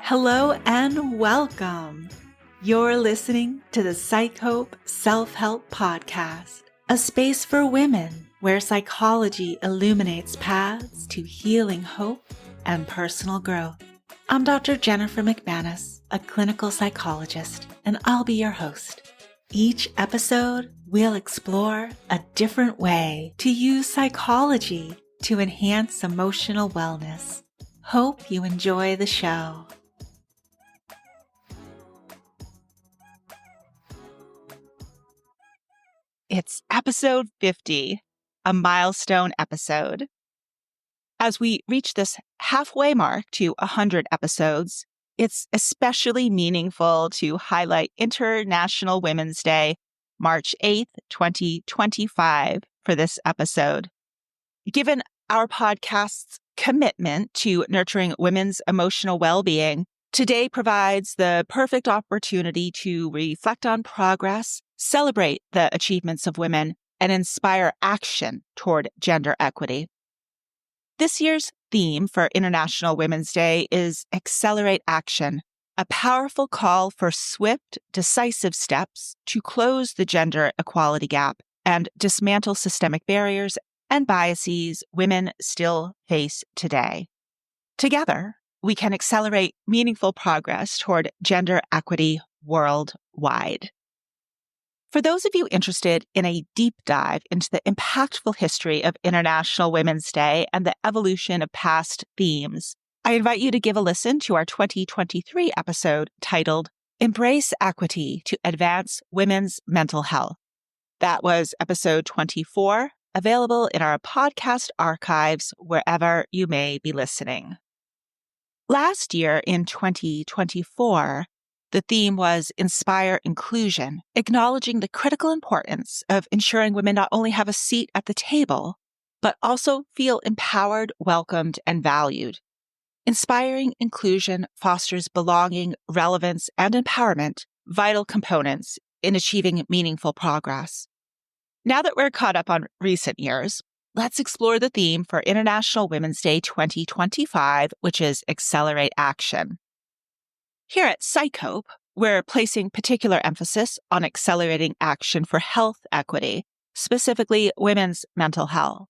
Hello and welcome. You're listening to the PsycHope Self-Help Podcast, a space for women where psychology illuminates paths to healing, hope, and personal growth. I'm Dr. Jennifer McManus, a clinical psychologist, and I'll be your host. Each episode, we'll explore a different way to use psychology to enhance emotional wellness. Hope you enjoy the show. It's episode 50, a milestone episode. As we reach this halfway mark to 100 episodes, it's especially meaningful to highlight International Women's Day, March 8th, 2025, for this episode. Given our podcast's commitment to nurturing women's emotional well-being, today provides the perfect opportunity to reflect on progress, celebrate the achievements of women, and inspire action toward gender equity. This year's theme for International Women's Day is Accelerate Action, a powerful call for swift, decisive steps to close the gender equality gap and dismantle systemic barriers and biases women still face today. Together, we can accelerate meaningful progress toward gender equity worldwide. For those of you interested in a deep dive into the impactful history of International Women's Day and the evolution of past themes, I invite you to give a listen to our 2023 episode titled Embrace Equity to Advance Women's Mental Health. That was episode 24, available in our podcast archives wherever you may be listening. Last year in 2024, the theme was Inspire Inclusion, acknowledging the critical importance of ensuring women not only have a seat at the table, but also feel empowered, welcomed, and valued. Inspiring inclusion fosters belonging, relevance, and empowerment, vital components in achieving meaningful progress. Now that we're caught up on recent years, let's explore the theme for International Women's Day 2025, which is Accelerate Action. Here at PsycHope, we're placing particular emphasis on accelerating action for health equity, specifically women's mental health.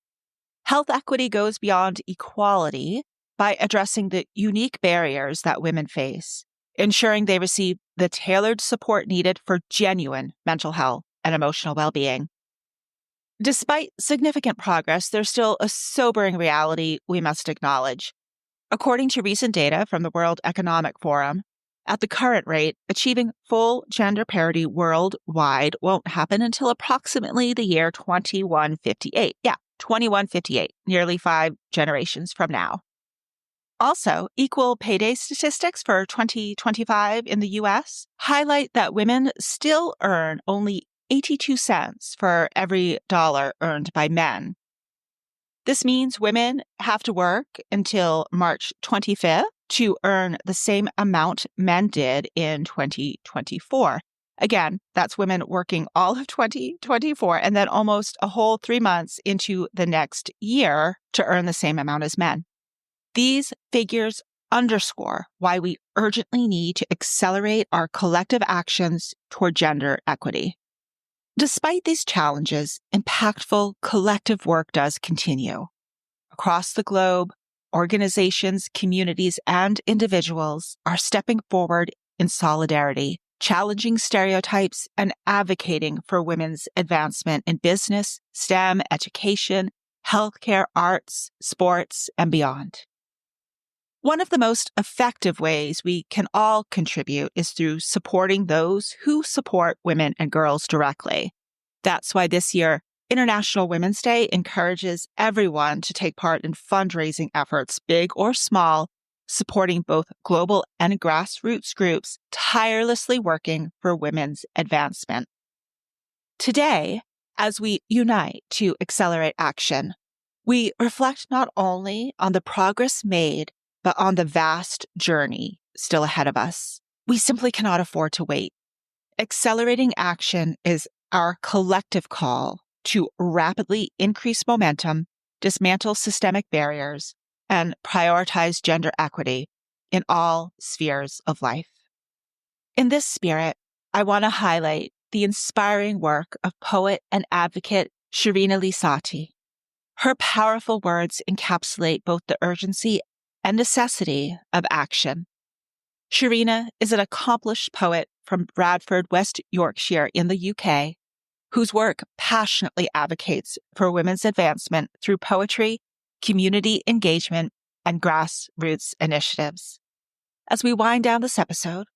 Health equity goes beyond equality by addressing the unique barriers that women face, ensuring they receive the tailored support needed for genuine mental health and emotional well-being. Despite significant progress, there's still a sobering reality we must acknowledge. According to recent data from the World Economic Forum, at the current rate, achieving full gender parity worldwide won't happen until approximately the year 2158. Yeah, 2158, nearly 5 generations from now. Also, equal pay day statistics for 2025 in the U.S. highlight that women still earn only 82 cents for every dollar earned by men. This means women have to work until March 25th to earn the same amount men did in 2024. Again, that's women working all of 2024 and then almost a whole 3 months into the next year to earn the same amount as men. These figures underscore why we urgently need to accelerate our collective actions toward gender equity. Despite these challenges, impactful collective work does continue. Across the globe, organizations, communities, and individuals are stepping forward in solidarity, challenging stereotypes, and advocating for women's advancement in business, STEM, education, healthcare, arts, sports, and beyond. One of the most effective ways we can all contribute is through supporting those who support women and girls directly. That's why this year, International Women's Day encourages everyone to take part in fundraising efforts, big or small, supporting both global and grassroots groups tirelessly working for women's advancement. Today, as we unite to accelerate action, we reflect not only on the progress made, but on the vast journey still ahead of us. We simply cannot afford to wait. Accelerating action is our collective call to rapidly increase momentum, dismantle systemic barriers, and prioritize gender equity in all spheres of life. In this spirit, I want to highlight the inspiring work of poet and advocate Sharena Lee Satti. Her powerful words encapsulate both the urgency and necessity of action. Sharena is an accomplished poet from Bradford, West Yorkshire in the UK, whose work passionately advocates for women's advancement through poetry, community engagement, and grassroots initiatives. As we wind down this episode,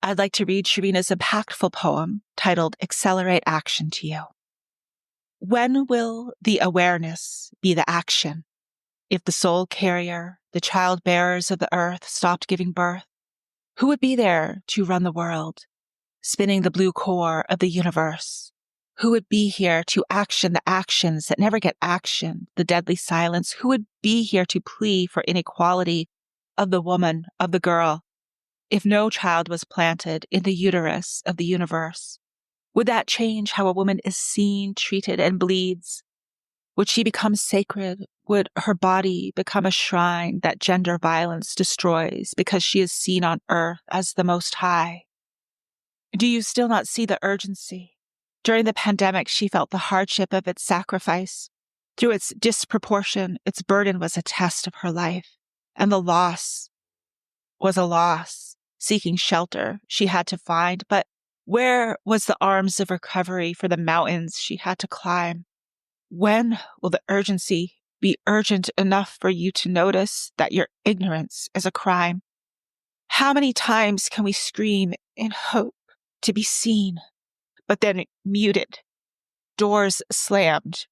I'd like to read Sharena's impactful poem titled Accelerate Action to you. When will the awareness be the action? If the soul carrier, the child bearers of the earth stopped giving birth, who would be there to run the world, spinning the blue core of the universe? Who would be here to action the actions that never get actioned, the deadly silence? Who would be here to plea for inequality of the woman, of the girl? If no child was planted in the uterus of the universe, would that change how a woman is seen, treated, and bleeds? Would she become sacred? Would her body become a shrine that gender violence destroys because she is seen on earth as the Most High? Do you still not see the urgency? During the pandemic, she felt the hardship of its sacrifice. Through its disproportion, its burden was a test of her life, and the loss was a loss. Seeking shelter, she had to find, but where was the arms of recovery for the mountains she had to climb? When will the urgency be urgent enough for you to notice that your ignorance is a crime? How many times can we scream in hope to be seen, but then muted, doors slammed,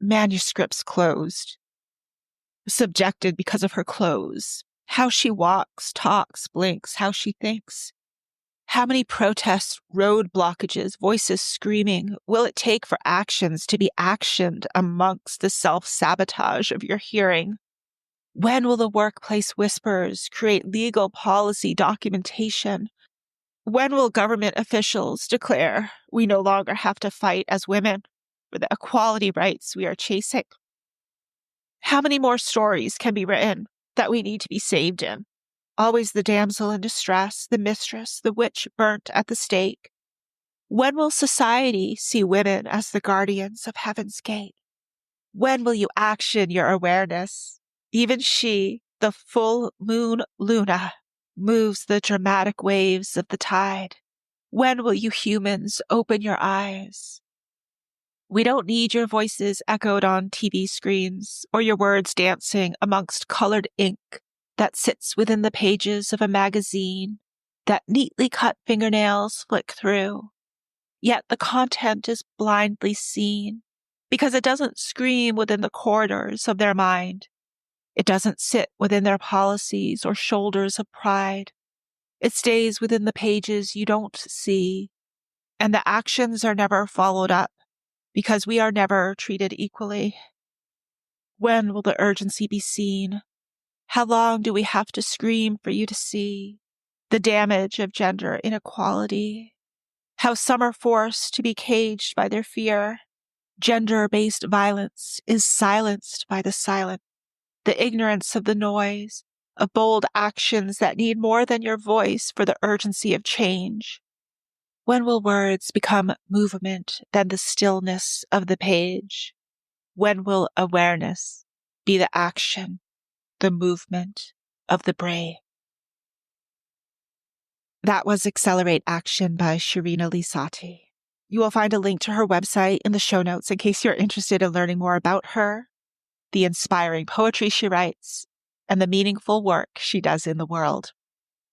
manuscripts closed, subjected because of her clothes? How she walks, talks, blinks, how she thinks. How many protests, road blockages, voices screaming will it take for actions to be actioned amongst the self-sabotage of your hearing? When will the workplace whispers create legal policy documentation? When will government officials declare we no longer have to fight as women for the equality rights we are chasing? How many more stories can be written that we need to be saved in? Always the damsel in distress, the mistress, the witch burnt at the stake. When will society see women as the guardians of heaven's gate? When will you action your awareness? Even she, the full moon Luna, moves the dramatic waves of the tide. When will you humans open your eyes? We don't need your voices echoed on TV screens or your words dancing amongst colored ink that sits within the pages of a magazine that neatly cut fingernails flick through. Yet the content is blindly seen because it doesn't scream within the corridors of their mind. It doesn't sit within their policies or shoulders of pride. It stays within the pages you don't see, and the actions are never followed up because we are never treated equally. When will the urgency be seen? How long do we have to scream for you to see the damage of gender inequality? How some are forced to be caged by their fear. Gender-based violence is silenced by the silent, the ignorance of the noise, of bold actions that need more than your voice for the urgency of change. When will words become movement than the stillness of the page? When will awareness be the action, the movement of the brave? That was Accelerate Action by Sharena Lee Satti. You will find a link to her website in the show notes in case you're interested in learning more about her, the inspiring poetry she writes, and the meaningful work she does in the world.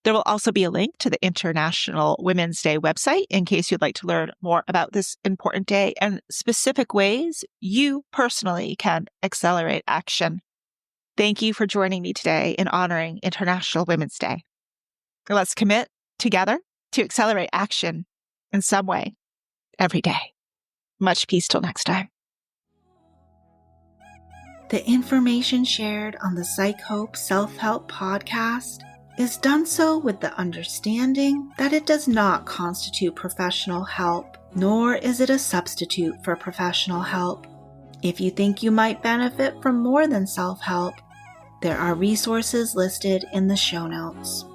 There will also be a link to the International Women's Day website in case you'd like to learn more about this important day and specific ways you personally can accelerate action. Thank you for joining me today in honoring International Women's Day. Let's commit together to accelerate action in some way every day. Much peace till next time. The information shared on the PsycHope Self-Help Podcast is done so with the understanding that it does not constitute professional help, nor is it a substitute for professional help. If you think you might benefit from more than self-help, There are resources listed in the show notes.